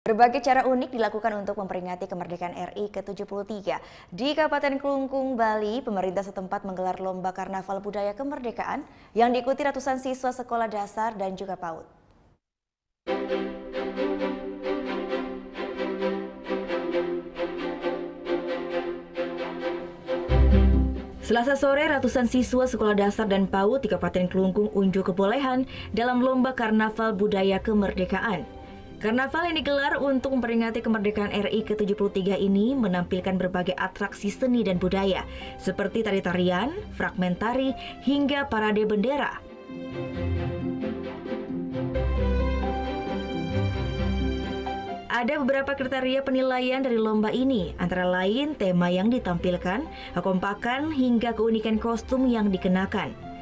Berbagai cara unik dilakukan untuk memperingati kemerdekaan RI ke-73. Di Kabupaten Kelungkung, Bali, pemerintah setempat menggelar lomba karnaval budaya kemerdekaan yang diikuti ratusan siswa sekolah dasar dan juga PAUD. Selasa sore, ratusan siswa sekolah dasar dan PAUD di Kabupaten Kelungkung unjuk kebolehan dalam lomba karnaval budaya kemerdekaan. Karnaval yang digelar untuk memperingati kemerdekaan RI ke-73 ini menampilkan berbagai atraksi seni dan budaya, seperti tari-tarian, fragmen tari, hingga parade bendera. Ada beberapa kriteria penilaian dari lomba ini, antara lain tema yang ditampilkan, kekompakan, hingga keunikan kostum yang dikenakan.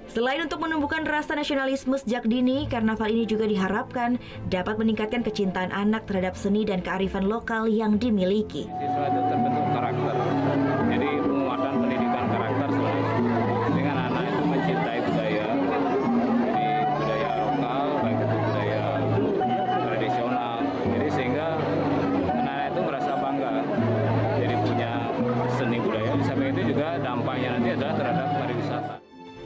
Selain untuk menumbuhkan rasa nasionalisme sejak dini, karnaval ini juga diharapkan dapat meningkatkan kecintaan anak terhadap seni dan kearifan lokal yang dimiliki. Siswa itu terbentuk karakter, jadi penguatan pendidikan karakter selalu dengan anak itu mencintai budaya, jadi budaya lokal, baik itu budaya tradisional, jadi sehingga anak itu merasa bangga, jadi punya seni budaya. Di samping itu juga dampaknya nanti adalah terhadap pariwisata.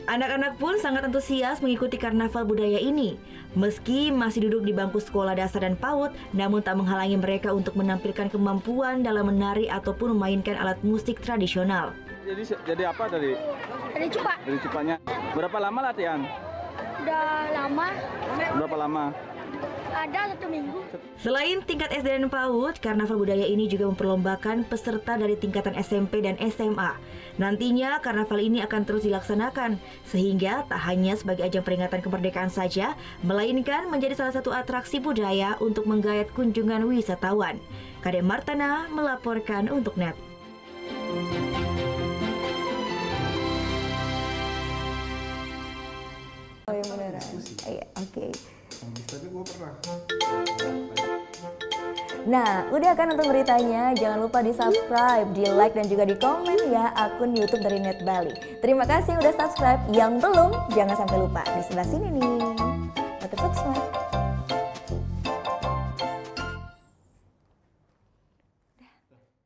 Anak-anak pun sangat antusias mengikuti karnaval budaya ini. Meski masih duduk di bangku sekolah dasar dan PAUD, namun tak menghalangi mereka untuk menampilkan kemampuan dalam menari ataupun memainkan alat musik tradisional. Jadi apa tadi? Dari cepat. Dari cepatnya. Berapa lama latihan? Udah lama. Berapa lama? Ada 1 minggu. Selain tingkat SD dan PAUD, karnaval budaya ini juga memperlombakan peserta dari tingkatan SMP dan SMA. Nantinya karnaval ini akan terus dilaksanakan, sehingga tak hanya sebagai ajang peringatan kemerdekaan saja, melainkan menjadi salah satu atraksi budaya untuk menggayat kunjungan wisatawan. Kadek Martana melaporkan untuk NET. Oh yang beneran? Iya, oke. Tapi gue pernah. Nah, udah kan nonton beritanya? Jangan lupa di-subscribe, di-like, dan juga di-komen ya akun YouTube dari Net Bali. Terima kasih udah subscribe. Yang belum, jangan sampai lupa. Di sebelah sini nih. Notif subscribe.